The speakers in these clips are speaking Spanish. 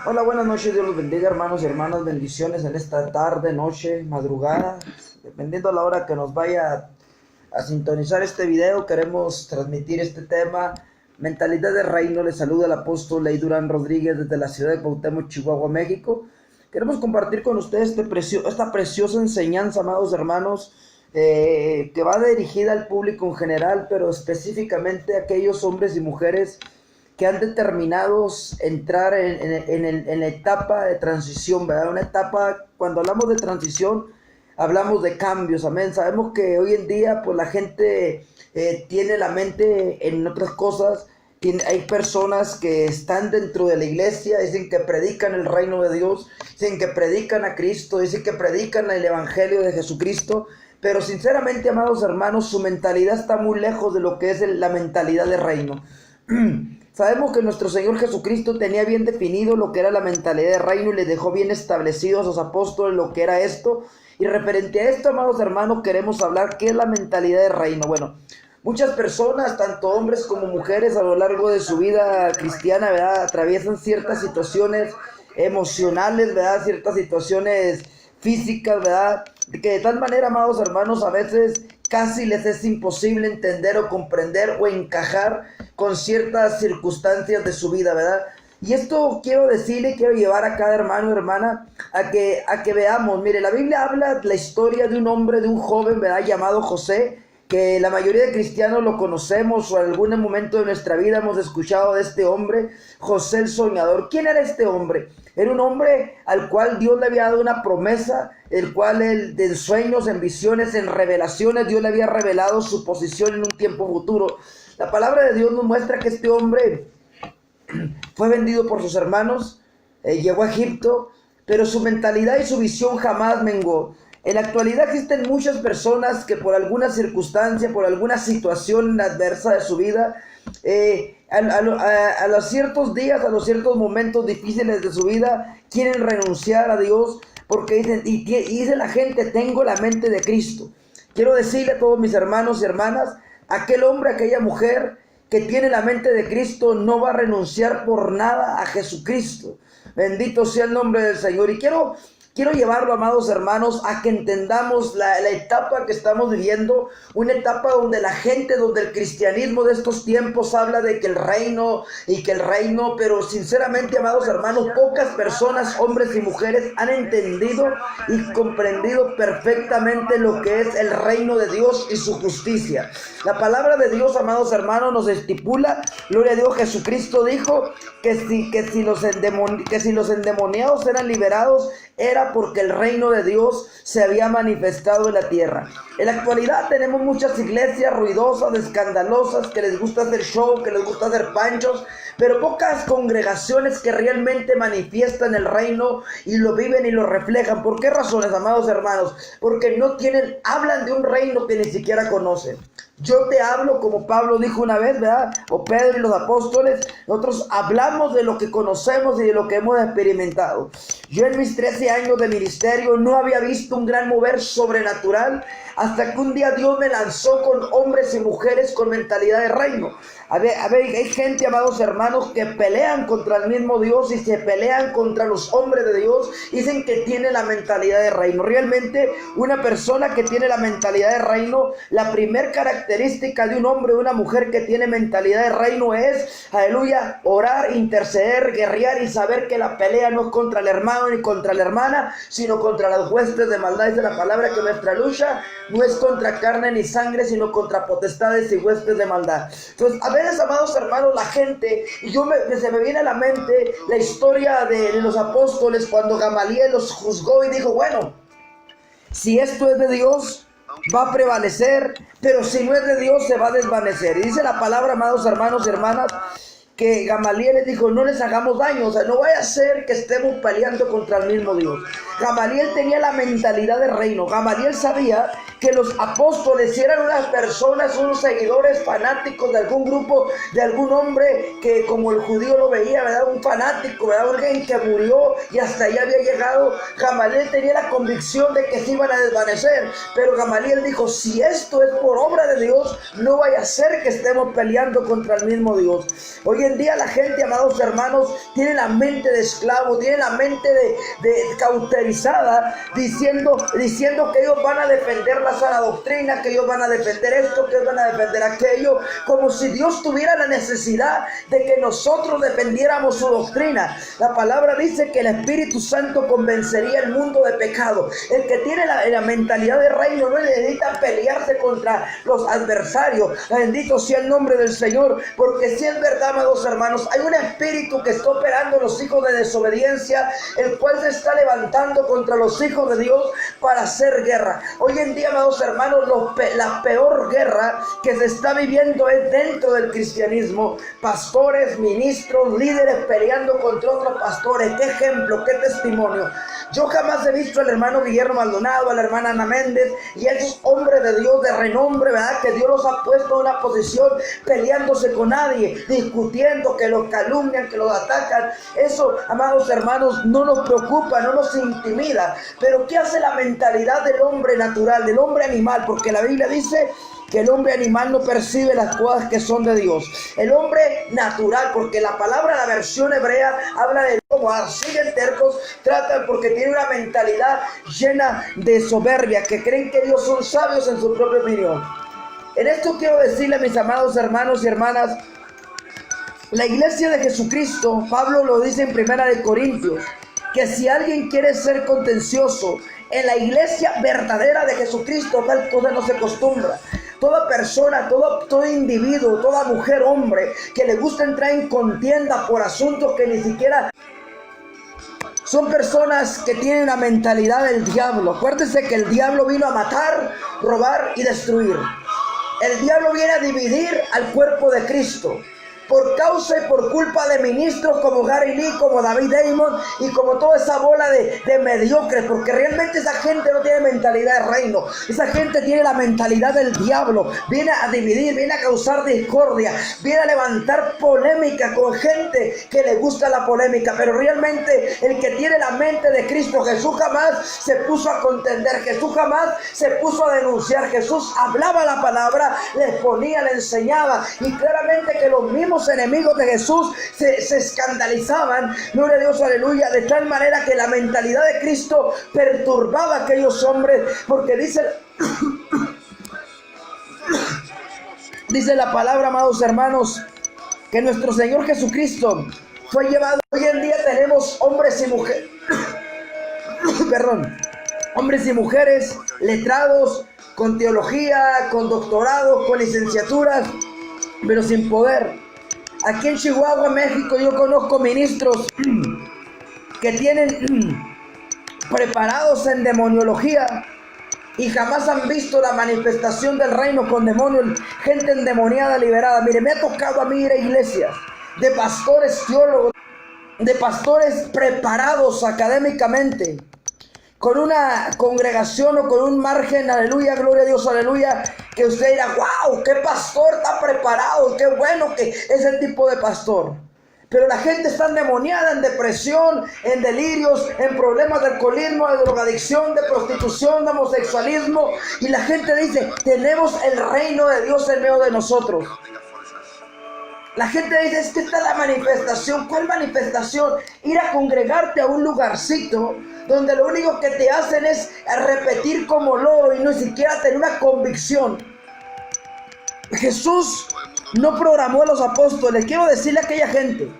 Hola, buenas noches, Dios los bendiga, hermanos y hermanas, bendiciones en esta tarde, noche, madrugada, dependiendo a la hora que nos vaya a sintonizar este video. Queremos transmitir este tema, mentalidad de reino. Les saluda el apóstol Ley Durán Rodríguez desde la ciudad de Cuauhtémoc, Chihuahua, México. Queremos compartir con ustedes esta preciosa enseñanza, amados hermanos, que va dirigida al público en general, pero específicamente a aquellos hombres y mujeres que han determinado entrar en la etapa de transición, ¿verdad? Una etapa, cuando hablamos de transición, hablamos de cambios, amén. Sabemos que hoy en día, pues la gente tiene la mente en otras cosas. Hay personas que están dentro de la iglesia, dicen que predican el reino de Dios, dicen que predican a Cristo, dicen que predican el evangelio de Jesucristo, pero sinceramente, amados hermanos, su mentalidad está muy lejos de lo que es la mentalidad de reino. Sabemos que nuestro Señor Jesucristo tenía bien definido lo que era la mentalidad de reino y le dejó bien establecido a sus apóstoles lo que era esto. Y referente a esto, amados hermanos, queremos hablar qué es la mentalidad de reino. Bueno, muchas personas, tanto hombres como mujeres, a lo largo de su vida cristiana, ¿verdad?, atraviesan ciertas situaciones emocionales, ¿verdad?, ciertas situaciones físicas, ¿verdad?, que de tal manera, amados hermanos, a veces casi les es imposible entender o comprender o encajar con ciertas circunstancias de su vida, ¿verdad? Y esto quiero decirle, quiero llevar a cada hermano o hermana a que veamos. Mire, la Biblia habla la historia de un hombre, de un joven, ¿verdad?, llamado José, que la mayoría de cristianos lo conocemos o en algún momento de nuestra vida hemos escuchado de este hombre, José el soñador. ¿Quién era este hombre? Era un hombre al cual Dios le había dado una promesa, el cual en sueños, en visiones, en revelaciones, Dios le había revelado su posición en un tiempo futuro. La palabra de Dios nos muestra que este hombre fue vendido por sus hermanos, llegó a Egipto, pero su mentalidad y su visión jamás menguó. En la actualidad existen muchas personas que por alguna circunstancia, por alguna situación adversa de su vida, a los ciertos días, a los ciertos momentos difíciles de su vida, quieren renunciar a Dios porque dicen, y dice la gente, tengo la mente de Cristo. Quiero decirle a todos mis hermanos y hermanas, aquel hombre, aquella mujer que tiene la mente de Cristo no va a renunciar por nada a Jesucristo. Bendito sea el nombre del Señor. Y quiero llevarlo, amados hermanos, a que entendamos la etapa que estamos viviendo, una etapa donde la gente, donde el cristianismo de estos tiempos habla de que el reino y que el reino, pero sinceramente, amados hermanos, pocas personas, hombres y mujeres, han entendido y comprendido perfectamente lo que es el reino de Dios y su justicia. La palabra de Dios, amados hermanos, nos estipula, gloria a Dios, Jesucristo dijo que si los endemoniados eran liberados, era porque el reino de Dios se había manifestado en la tierra. En la actualidad tenemos muchas iglesias ruidosas, escandalosas, que les gusta hacer show, que les gusta hacer panchos, pero pocas congregaciones que realmente manifiestan el reino y lo viven y lo reflejan. ¿Por qué razones, amados hermanos? Porque hablan de un reino que ni siquiera conocen. Yo te hablo, como Pablo dijo una vez, ¿verdad?, o Pedro y los apóstoles, nosotros hablamos de lo que conocemos y de lo que hemos experimentado. Yo en mis 13 años de ministerio no había visto un gran mover sobrenatural hasta que un día Dios me lanzó con hombres y mujeres con mentalidad de reino. Hay gente, amados hermanos, que pelean contra el mismo Dios y se pelean contra los hombres de Dios. Dicen que tiene la mentalidad de reino. Realmente, una persona que tiene la mentalidad de reino, la primer característica de un hombre o una mujer que tiene mentalidad de reino es, aleluya, orar, interceder, guerrear y saber que la pelea no es contra el hermano ni contra la hermana, sino contra las huestes de maldad. Dice la palabra que nuestra lucha no es contra carne ni sangre, sino contra potestades y huestes de maldad. Entonces, a veces, amados hermanos, la gente, y se me viene a la mente la historia de los apóstoles cuando Gamaliel los juzgó y dijo, bueno, si esto es de Dios, va a prevalecer, pero si no es de Dios, se va a desvanecer. Y dice la palabra, amados hermanos y hermanas, que Gamaliel les dijo, no les hagamos daño, o sea, no vaya a ser que estemos peleando contra el mismo Dios. Gamaliel tenía la mentalidad de reino. Gamaliel sabía que los apóstoles, si eran unas personas, unos seguidores fanáticos de algún grupo, de algún hombre que como el judío lo veía, ¿verdad?, un fanático, ¿verdad?, alguien que murió y hasta allá había llegado, Gamaliel tenía la convicción de que se iban a desvanecer. Pero Gamaliel dijo, si esto es por obra de Dios, no vaya a ser que estemos peleando contra el mismo Dios. Hoy en en día la gente, amados hermanos, tiene la mente de esclavo, tiene la mente de cauterizada, diciendo que ellos van a defender la sana doctrina, que ellos van a defender esto, que ellos van a defender aquello, como si Dios tuviera la necesidad de que nosotros defendiéramos su doctrina. La palabra dice que el Espíritu Santo convencería el mundo de pecado. El que tiene la mentalidad de reino no necesita pelearse contra los adversarios. Bendito sea el nombre del Señor, porque si es verdad, amados hermanos, hay un espíritu que está operando en los hijos de desobediencia, el cual se está levantando contra los hijos de Dios para hacer guerra. Hoy en día, amados hermanos, la peor guerra que se está viviendo es dentro del cristianismo. Pastores, ministros, líderes peleando contra otros pastores. Qué ejemplo, qué testimonio. Yo jamás he visto al hermano Guillermo Maldonado, a la hermana Ana Méndez y a esos hombres de Dios de renombre, ¿verdad? Que Dios los ha puesto en una posición peleándose con nadie, discutiendo, que los calumnian, que los atacan. Eso, amados hermanos, no nos preocupa, no nos intimida. Pero ¿qué hace la mentalidad del hombre natural, del hombre animal? Porque la Biblia dice que el hombre animal no percibe las cosas que son de Dios. El hombre natural, porque la palabra, la versión hebrea, habla de cómo siguen tercos, tratan porque tienen una mentalidad llena de soberbia, que creen que Dios son sabios en su propia opinión. En esto quiero decirle, mis amados hermanos y hermanas, la iglesia de Jesucristo, Pablo lo dice en 1 Corintios, que si alguien quiere ser contencioso, en la iglesia verdadera de Jesucristo tal cosa no se acostumbra. Toda persona, todo individuo, toda mujer, hombre, que le gusta entrar en contienda por asuntos que ni siquiera son personas que tienen la mentalidad del diablo. Acuérdense que el diablo vino a matar, robar y destruir. El diablo viene a dividir al cuerpo de Cristo. Por causa y por culpa de ministros como Gary Lee, como David Damon y como toda esa bola de mediocres, porque realmente esa gente no tiene mentalidad de reino, esa gente tiene la mentalidad del diablo, viene a dividir, viene a causar discordia, viene a levantar polémica con gente que le gusta la polémica, pero realmente el que tiene la mente de Cristo, Jesús jamás se puso a contender, Jesús jamás se puso a denunciar, Jesús hablaba la palabra, le exponía, le enseñaba, y claramente que los mismos enemigos de Jesús se escandalizaban, gloria a Dios, aleluya, de tal manera que la mentalidad de Cristo perturbaba a aquellos hombres, porque dice la palabra, amados hermanos, que nuestro Señor Jesucristo fue llevado. Hoy en día tenemos hombres y mujeres hombres y mujeres letrados, con teología, con doctorados, con licenciaturas, pero sin poder. Aquí en Chihuahua, México, yo conozco ministros que tienen preparados en demoniología y jamás han visto la manifestación del reino con demonios, gente endemoniada, liberada. Mire, me ha tocado a mí ir a iglesias de pastores teólogos, de pastores preparados académicamente, con una congregación o con un margen, aleluya, gloria a Dios, aleluya, que usted dirá, wow, qué pastor está preparado, qué bueno que es el tipo de pastor. Pero la gente está endemoniada, en depresión, en delirios, en problemas de alcoholismo, de drogadicción, de prostitución, de homosexualismo, y la gente dice, tenemos el reino de Dios en medio de nosotros. La gente dice, es que está la manifestación. ¿Cuál manifestación? Ir a congregarte a un lugarcito donde lo único que te hacen es repetir como loro y no siquiera tener una convicción. Jesús no programó a los apóstoles. Quiero decirle a aquella gente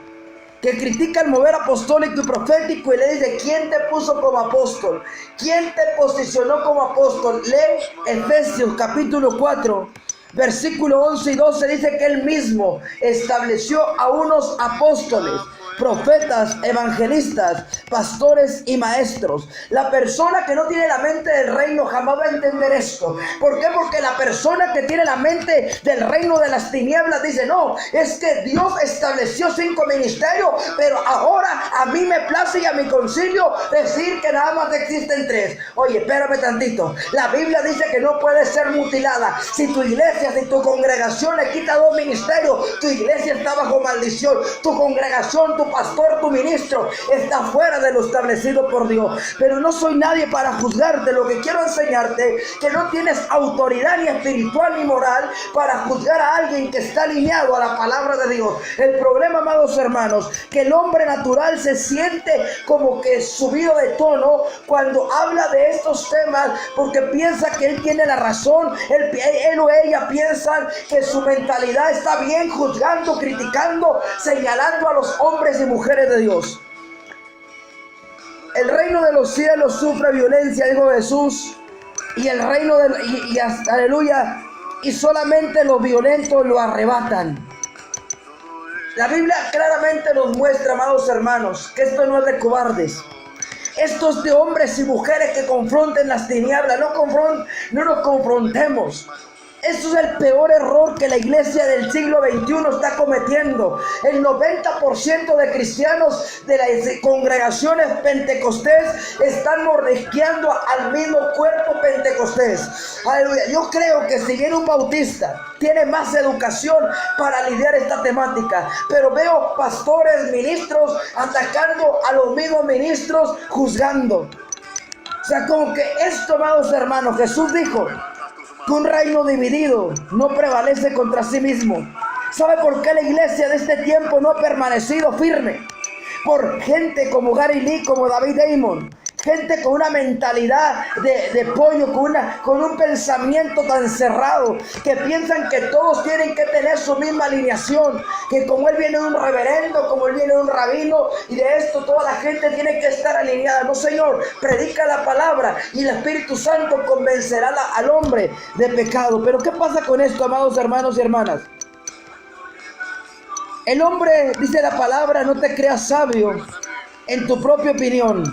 que critica el mover apostólico y profético y le dice, ¿quién te puso como apóstol? ¿Quién te posicionó como apóstol? Lee Efesios capítulo 4. Versículo 11 y 12 dice que Él mismo estableció a unos apóstoles, profetas, evangelistas, pastores y maestros. La persona que no tiene la mente del reino jamás va a entender esto. ¿Por qué? Porque la persona que tiene la mente del reino de las tinieblas dice, no, es que Dios estableció 5 ministerios, pero ahora a mí me place y a mi concilio decir que nada más existen 3. Oye, espérame tantito. La Biblia dice que no puede ser mutilada. Si tu iglesia, si tu congregación le quita 2 ministerios, tu iglesia está bajo maldición. Tu congregación, tu tu pastor, tu ministro, está fuera de lo establecido por Dios. Pero no soy nadie para juzgarte. Lo que quiero enseñarte, que no tienes autoridad ni espiritual ni moral para juzgar a alguien que está alineado a la palabra de Dios. El problema, amados hermanos, que el hombre natural se siente como que subido de tono cuando habla de estos temas, porque piensa que él tiene la razón. Él o ella piensan que su mentalidad está bien, juzgando, criticando, señalando a los hombres y mujeres de Dios. El reino de los cielos sufre violencia, dijo Jesús, y el reino aleluya, y solamente los violentos lo arrebatan. La Biblia claramente nos muestra, amados hermanos, que esto no es de cobardes. Esto es de hombres y mujeres que confronten las tinieblas. No nos confrontemos. Esto es el peor error que la iglesia del siglo XXI está cometiendo. El 90% de cristianos de las congregaciones pentecostés están mordisqueando al mismo cuerpo pentecostés. Aleluya. Yo creo que si bien un bautista tiene más educación para lidiar esta temática, pero veo pastores, ministros atacando a los mismos ministros, juzgando. O sea, como que esto, amados hermanos, Jesús dijo que un reino dividido no prevalece contra sí mismo. ¿Sabe por qué la iglesia de este tiempo no ha permanecido firme? Por gente como Gary Lee, como David Damon. Gente con una mentalidad de pollo, con un pensamiento tan cerrado, que piensan que todos tienen que tener su misma alineación, que como él viene de un reverendo, como él viene de un rabino, y de esto toda la gente tiene que estar alineada. No, Señor, predica la palabra y el Espíritu Santo convencerá al hombre de pecado. Pero ¿qué pasa con esto, amados hermanos y hermanas? El hombre, dice la palabra, no te creas sabio en tu propia opinión.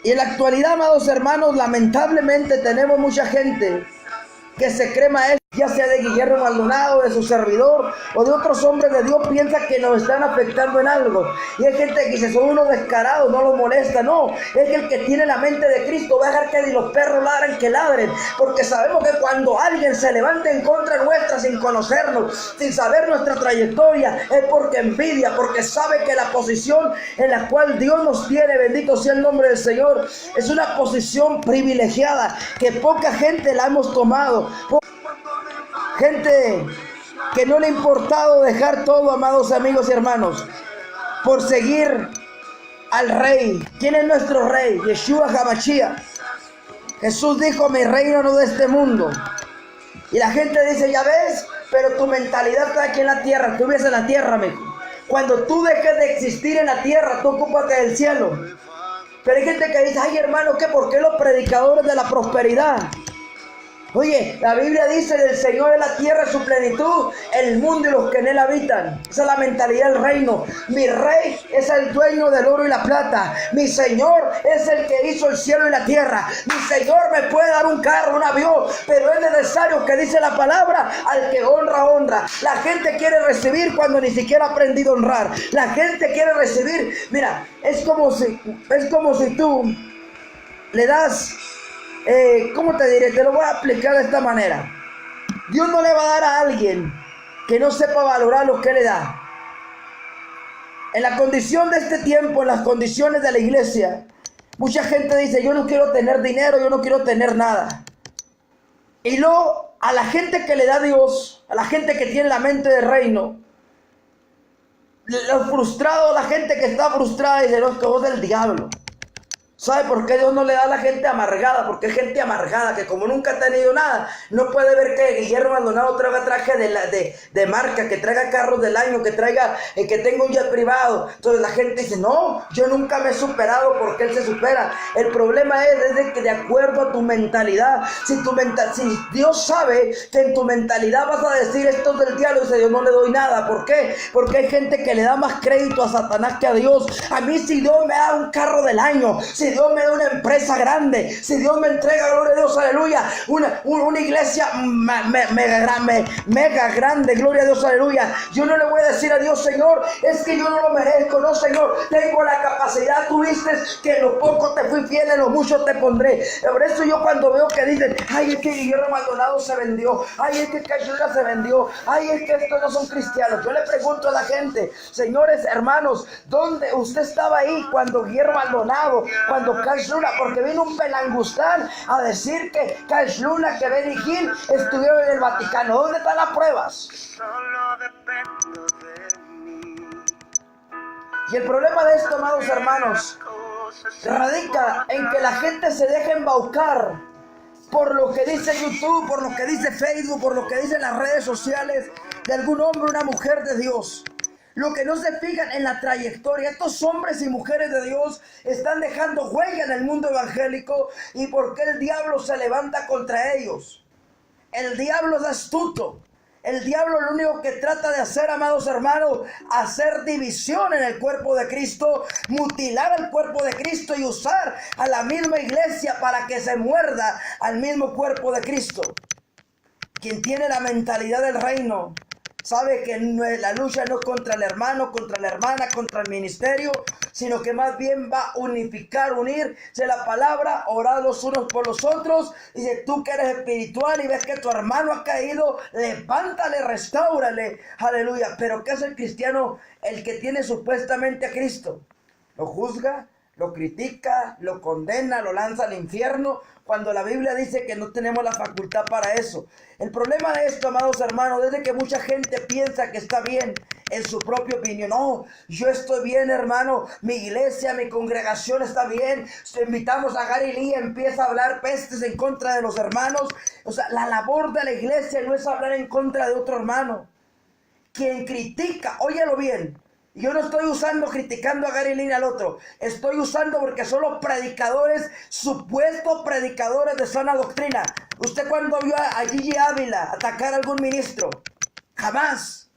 Y en la actualidad, amados hermanos, lamentablemente tenemos mucha gente que se cree maestro, ya sea de Guillermo Maldonado, de su servidor o de otros hombres de Dios, piensa que nos están afectando en algo. Y hay gente que dice, son unos descarados, no los molesta. No, es que el que tiene la mente de Cristo va a dejar que ni los perros ladran, que ladren, porque sabemos que cuando alguien se levanta en contra nuestra sin conocernos, sin saber nuestra trayectoria, es porque envidia, porque sabe que la posición en la cual Dios nos tiene, bendito sea el nombre del Señor, es una posición privilegiada que poca gente la hemos tomado. Gente que no le ha importado dejar todo, amados amigos y hermanos, por seguir al Rey. ¿Quién es nuestro Rey? Yeshua HaMashiach. Jesús dijo, mi reino no es de este mundo. Y la gente dice, ya ves, pero tu mentalidad está aquí en la tierra. Tú vives en la tierra, mijo. Cuando tú dejes de existir en la tierra, tú ocúpate del cielo. Pero hay gente que dice, ay hermano, ¿qué? ¿Por qué los predicadores de la prosperidad? Oye, la Biblia dice, del Señor es la tierra y su plenitud, el mundo y los que en él habitan. Esa es la mentalidad del reino. Mi rey es el dueño del oro y la plata. Mi Señor es el que hizo el cielo y la tierra. Mi Señor me puede dar un carro, un avión, pero es necesario que dice la palabra, al que honra, honra. La gente quiere recibir cuando ni siquiera ha aprendido a honrar. La gente quiere recibir. Mira, es como si tú le das... ¿cómo te diré? Te lo voy a explicar de esta manera. Dios no le va a dar a alguien que no sepa valorar lo que le da. En la condición de este tiempo, en las condiciones de la iglesia, mucha gente dice, yo no quiero tener dinero, yo no quiero tener nada. Y luego, a la gente que le da Dios, a la gente que tiene la mente de reino, los frustrados, la gente que está frustrada, dice, no, es que vos del diablo. ¿Sabe por qué Dios no le da a la gente amargada? Porque es gente amargada que como nunca ha tenido nada, no puede ver que Guillermo Maldonado traiga traje de marca, que traiga carros del año, que tenga un jet privado. Entonces la gente dice, no, yo nunca me he superado porque él se supera. El problema es de que de acuerdo a tu mentalidad, si Dios sabe que en tu mentalidad vas a decir esto es del diablo, dice Dios no le doy nada. ¿Por qué? Porque hay gente que le da más crédito a Satanás que a Dios. A mí si Dios me da un carro del año, si si Dios me da una empresa grande, si Dios me entrega, gloria a Dios, aleluya, una iglesia mega grande, gloria a Dios, aleluya, yo no le voy a decir a Dios, Señor, es que yo no lo merezco. No, Señor, tengo la capacidad. Tú viste que en lo poco te fui fiel, en lo mucho te pondré. Por eso yo cuando veo que dicen, ay, es que Guillermo Maldonado se vendió, ay, es que Cachula se vendió, ay, es que estos no son cristianos, yo le pregunto a la gente, señores, hermanos, ¿dónde usted estaba ahí cuando Guillermo Maldonado, cuando Cachula, porque vino un pelangustán a decir que Cachula, que Benny Hill estuvieron en el Vaticano? ¿Dónde están las pruebas? Solo dependo de mí. Y el problema de esto, amados hermanos, radica en que la gente se deja embaucar por lo que dice YouTube, por lo que dice Facebook, por lo que dicen las redes sociales de algún hombre o una mujer de Dios. Lo que no se fijan en la trayectoria, estos hombres y mujeres de Dios están dejando huella en el mundo evangélico. ¿Y por qué el diablo se levanta contra ellos? El diablo es astuto. El diablo lo único que trata de hacer, amados hermanos, hacer división en el cuerpo de Cristo, mutilar al cuerpo de Cristo y usar a la misma iglesia para que se muerda al mismo cuerpo de Cristo. Quien tiene la mentalidad del reino sabe que la lucha no es contra el hermano, contra la hermana, contra el ministerio, sino que más bien va a unificar, unirse la palabra, orar los unos por los otros. Dice, tú que eres espiritual y ves que tu hermano ha caído, levántale, restáurale, aleluya. Pero ¿qué hace el cristiano, el que tiene supuestamente a Cristo? Lo juzga, lo critica, lo condena, lo lanza al infierno, cuando la Biblia dice que no tenemos la facultad para eso. El problema de esto, amados hermanos, es de que mucha gente piensa que está bien en su propia opinión. No, yo estoy bien, hermano, mi iglesia, mi congregación está bien. Invitamos a Gary Lee, empieza a hablar pestes en contra de los hermanos. O sea, la labor de la iglesia no es hablar en contra de otro hermano. Quien critica, óyelo bien, yo no estoy criticando a Gary Lee al otro. Estoy usando porque son los predicadores, supuestos predicadores de sana doctrina. ¿Usted cuando vio a Gigi Ávila atacar a algún ministro? Jamás.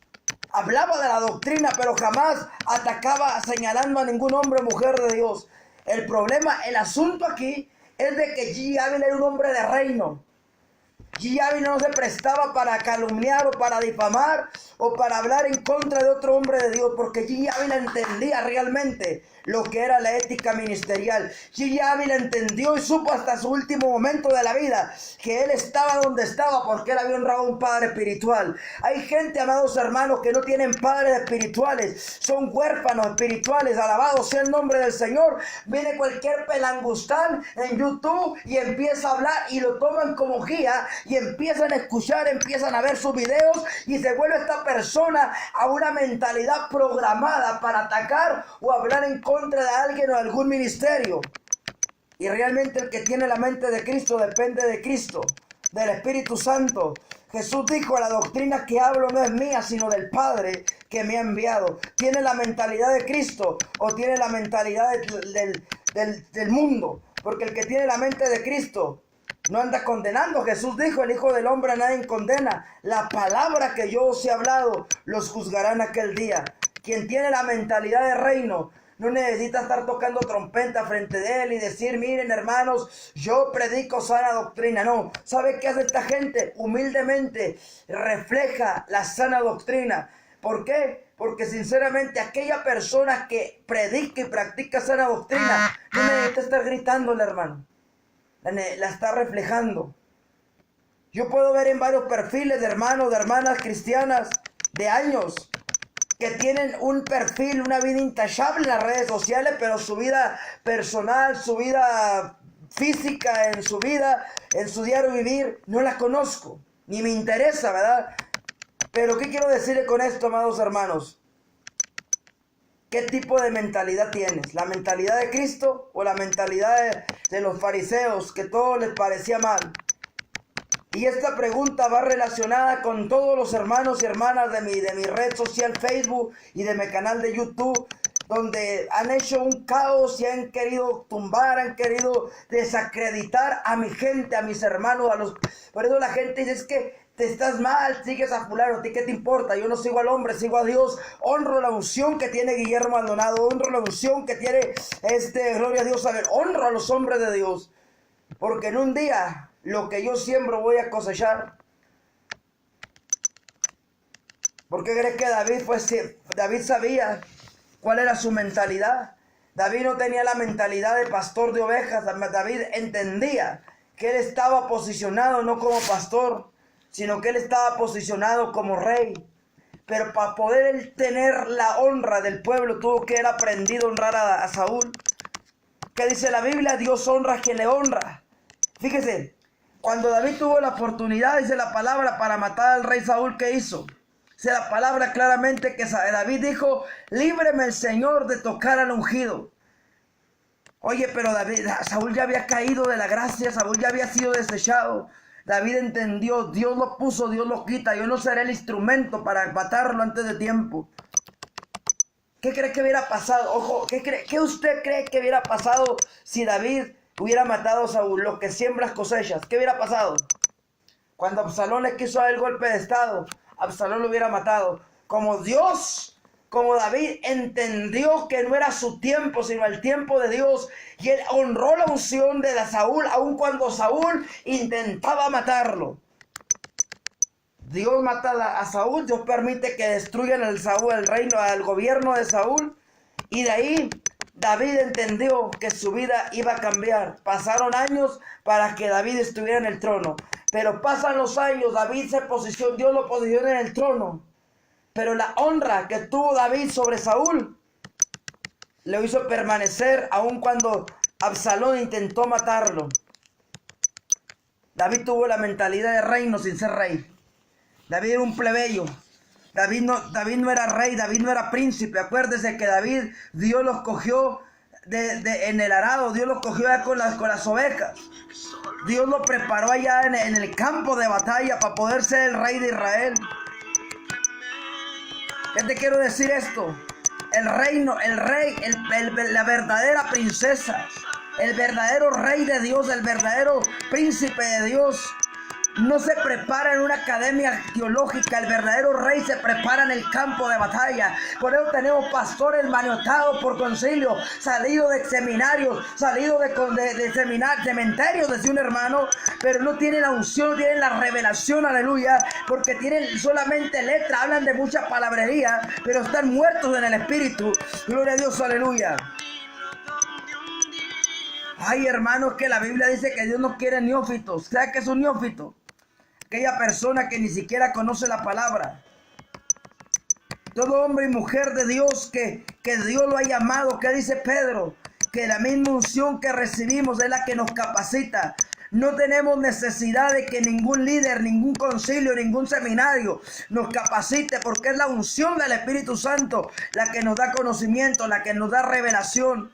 Hablaba de la doctrina, pero jamás atacaba señalando a ningún hombre o mujer de Dios. El problema, el asunto aquí es de que Gigi Ávila era un hombre de reino. Gigi Ávila no se prestaba para calumniar o para difamar o para hablar en contra de otro hombre de Dios, porque Gigi Ávila entendía realmente lo que era la ética ministerial. Gigi Ávila entendió y supo hasta su último momento de la vida que él estaba donde estaba porque él había honrado a un padre espiritual. Hay gente, amados hermanos, que no tienen padres espirituales, son huérfanos espirituales. Alabado sea el nombre del Señor. Viene cualquier pelangustán en YouTube y empieza a hablar y lo toman como guía y empiezan a escuchar, empiezan a ver sus videos y se vuelve esta persona a una mentalidad programada para atacar o hablar en contra de alguien o de algún ministerio. Y realmente el que tiene la mente de Cristo depende de Cristo, del Espíritu Santo. Jesús dijo, la doctrina que hablo no es mía, sino del Padre que me ha enviado. ¿Tiene la mentalidad de Cristo o tiene la mentalidad del mundo? Porque el que tiene la mente de Cristo no anda condenando. Jesús dijo, el Hijo del Hombre a nadie condena. La palabra que yo os he hablado, los juzgarán aquel día. Quien tiene la mentalidad de reino no necesita estar tocando trompeta frente de él y decir, miren hermanos, yo predico sana doctrina. No, ¿sabe qué hace esta gente? Humildemente refleja la sana doctrina. ¿Por qué? Porque sinceramente aquella persona que predica y practica sana doctrina no necesita estar gritándole, hermano. La está reflejando. Yo puedo ver en varios perfiles de hermanos, de hermanas cristianas de años que tienen un perfil, una vida intachable en las redes sociales, pero su vida personal, su vida física, en su vida, en su diario vivir, no la conozco, ni me interesa, ¿verdad? Pero ¿qué quiero decirle con esto, amados hermanos? ¿Qué tipo de mentalidad tienes? ¿La mentalidad de Cristo o la mentalidad de los fariseos, que todo les parecía mal? Y esta pregunta va relacionada con todos los hermanos y hermanas de mi red social Facebook y de mi canal de YouTube, donde han hecho un caos y han querido tumbar, han querido desacreditar a mi gente, a mis hermanos, Por eso la gente dice, es que te estás mal, sigues a fulano, ¿a ti qué te importa? Yo no sigo al hombre, sigo a Dios. Honro la unción que tiene Guillermo Maldonado, honro la unción que tiene gloria a Dios, a ver, honro a los hombres de Dios. Porque en un día, lo que yo siembro voy a cosechar. ¿Por qué crees que David sabía cuál era su mentalidad? David no tenía la mentalidad de pastor de ovejas. David entendía que él estaba posicionado no como pastor, sino que él estaba posicionado como rey. Pero para poder él tener la honra del pueblo, tuvo que haber aprendido a honrar a Saúl. ¿Qué dice la Biblia? Dios honra a quien le honra. Fíjese, cuando David tuvo la oportunidad, dice la palabra, para matar al rey Saúl, ¿qué hizo? Dice la palabra claramente que David dijo, líbreme el Señor de tocar al ungido. Oye, pero Saúl ya había caído de la gracia, Saúl ya había sido desechado. David entendió, Dios lo puso, Dios lo quita, yo no seré el instrumento para matarlo antes de tiempo. ¿Qué cree que hubiera pasado? Ojo, ¿qué usted cree que hubiera pasado si David hubiera matado a Saúl? Lo que siembras cosechas. ¿Qué hubiera pasado? Cuando Absalón le quiso dar el golpe de estado, Absalón lo hubiera matado. Como David entendió que no era su tiempo, sino el tiempo de Dios, y él honró la unción de Saúl, aun cuando Saúl intentaba matarlo. Dios mata a Saúl, Dios permite que destruyan el reino, al gobierno de Saúl, y de ahí David entendió que su vida iba a cambiar. Pasaron años para que David estuviera en el trono, pero pasan los años, David se posicionó, Dios lo posiciona en el trono, pero la honra que tuvo David sobre Saúl lo hizo permanecer aun cuando Absalón intentó matarlo. David tuvo la mentalidad de reino sin ser rey. David era un plebeyo. David no era rey, David no era príncipe. Acuérdese que David, Dios los cogió en el arado, Dios los cogió allá con las ovejas. Dios lo preparó allá en el campo de batalla para poder ser el rey de Israel. ¿Qué te quiero decir esto? El reino, el rey, la verdadera princesa, el verdadero rey de Dios, el verdadero príncipe de Dios, no se prepara en una academia teológica. El verdadero rey se prepara en el campo de batalla. Por eso tenemos pastores maniotados por concilio, salidos de seminarios, salidos de cementerios, decía un hermano, pero no tienen la unción, no tienen la revelación, aleluya, porque tienen solamente letra, hablan de mucha palabrería, pero están muertos en el espíritu. Gloria a Dios, aleluya. Ay, hermanos, que la Biblia dice que Dios no quiere neófitos. ¿Sabe qué es un neófito? Aquella persona que ni siquiera conoce la palabra. Todo hombre y mujer de Dios que Dios lo ha llamado, ¿qué dice Pedro? Que la misma unción que recibimos es la que nos capacita. No tenemos necesidad de que ningún líder, ningún concilio, ningún seminario nos capacite, porque es la unción del Espíritu Santo la que nos da conocimiento, la que nos da revelación.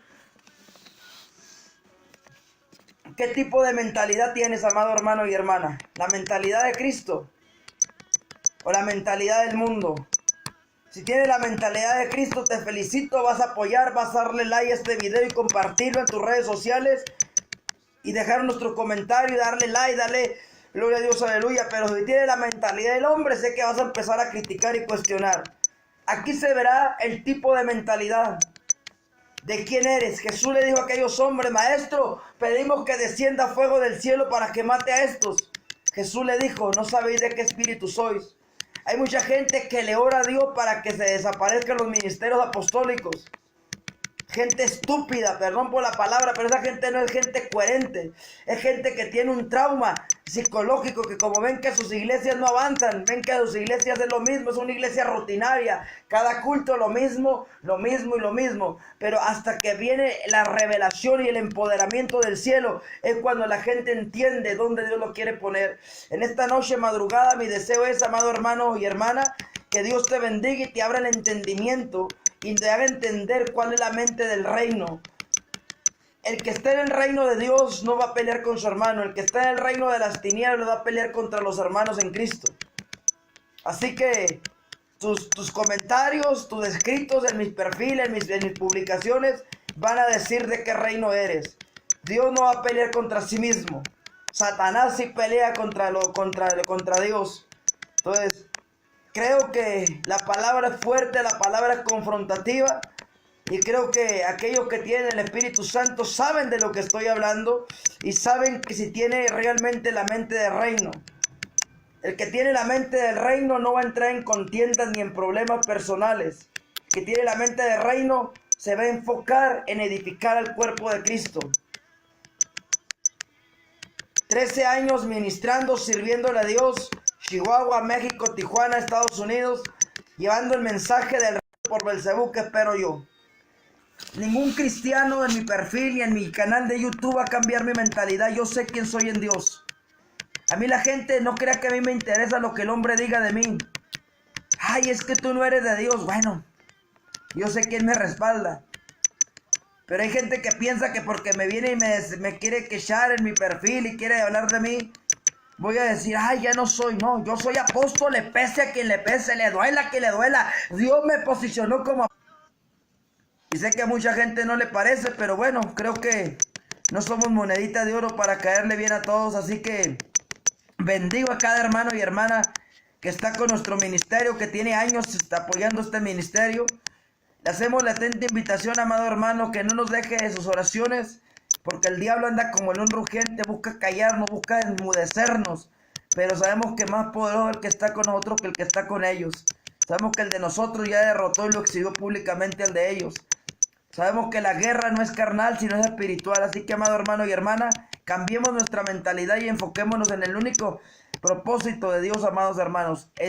¿Qué tipo de mentalidad tienes, amado hermano y hermana? ¿La mentalidad de Cristo o la mentalidad del mundo? Si tienes la mentalidad de Cristo, te felicito, vas a apoyar, vas a darle like a este video y compartirlo en tus redes sociales y dejar nuestro comentario y darle like, darle gloria a Dios, aleluya. Pero si tienes la mentalidad del hombre, sé que vas a empezar a criticar y cuestionar. Aquí se verá el tipo de mentalidad. ¿De quién eres? Jesús le dijo a aquellos hombres, maestro, pedimos que descienda fuego del cielo para que mate a estos. Jesús le dijo, no sabéis de qué espíritu sois. Hay mucha gente que le ora a Dios para que se desaparezcan los ministerios apostólicos. Gente estúpida, perdón por la palabra, pero esa gente no es gente coherente. Es gente que tiene un trauma psicológico, que como ven que sus iglesias no avanzan, ven que sus iglesias es lo mismo, es una iglesia rutinaria. Cada culto lo mismo y lo mismo. Pero hasta que viene la revelación y el empoderamiento del cielo, es cuando la gente entiende dónde Dios lo quiere poner. En esta noche madrugada, mi deseo es, amado hermano y hermana, que Dios te bendiga y te abra el entendimiento y te haga entender cuál es la mente del reino. El que está en el reino de Dios no va a pelear con su hermano. El que está en el reino de las tinieblas va a pelear contra los hermanos en Cristo. Así que tus comentarios, tus escritos en mis perfiles, en mis publicaciones, van a decir de qué reino eres. Dios no va a pelear contra sí mismo. Satanás sí pelea contra Dios. Entonces, creo que la palabra es fuerte, la palabra es confrontativa. Y creo que aquellos que tienen el Espíritu Santo saben de lo que estoy hablando y saben que si tiene realmente la mente del reino. El que tiene la mente del reino no va a entrar en contiendas ni en problemas personales. El que tiene la mente del reino se va a enfocar en edificar al cuerpo de Cristo. 13 años ministrando, sirviéndole a Dios, Chihuahua, México, Tijuana, Estados Unidos, llevando el mensaje del reino por Belcebú, que espero yo. Ningún cristiano en mi perfil y en mi canal de YouTube va a cambiar mi mentalidad. Yo sé quién soy en Dios. A mí la gente no crea que a mí me interesa lo que el hombre diga de mí. Ay, es que tú no eres de Dios. Bueno, yo sé quién me respalda. Pero hay gente que piensa que porque me viene y me quiere quechar en mi perfil y quiere hablar de mí, voy a decir, ay, ya no soy. No, yo soy apóstol, le pese a quien le pese, le duela a quien le duela. Dios me posicionó como apóstol. Y sé que a mucha gente no le parece, pero bueno, creo que no somos monedita de oro para caerle bien a todos. Así que bendigo a cada hermano y hermana que está con nuestro ministerio, que tiene años apoyando este ministerio. Le hacemos la atenta invitación, amado hermano, que no nos deje de sus oraciones, porque el diablo anda como león rugiente, busca callarnos, busca enmudecernos. Pero sabemos que más poderoso es el que está con nosotros que el que está con ellos. Sabemos que el de nosotros ya derrotó y lo exhibió públicamente al de ellos. Sabemos que la guerra no es carnal, sino es espiritual. Así que, amado hermano y hermana, cambiemos nuestra mentalidad y enfoquémonos en el único propósito de Dios, amados hermanos.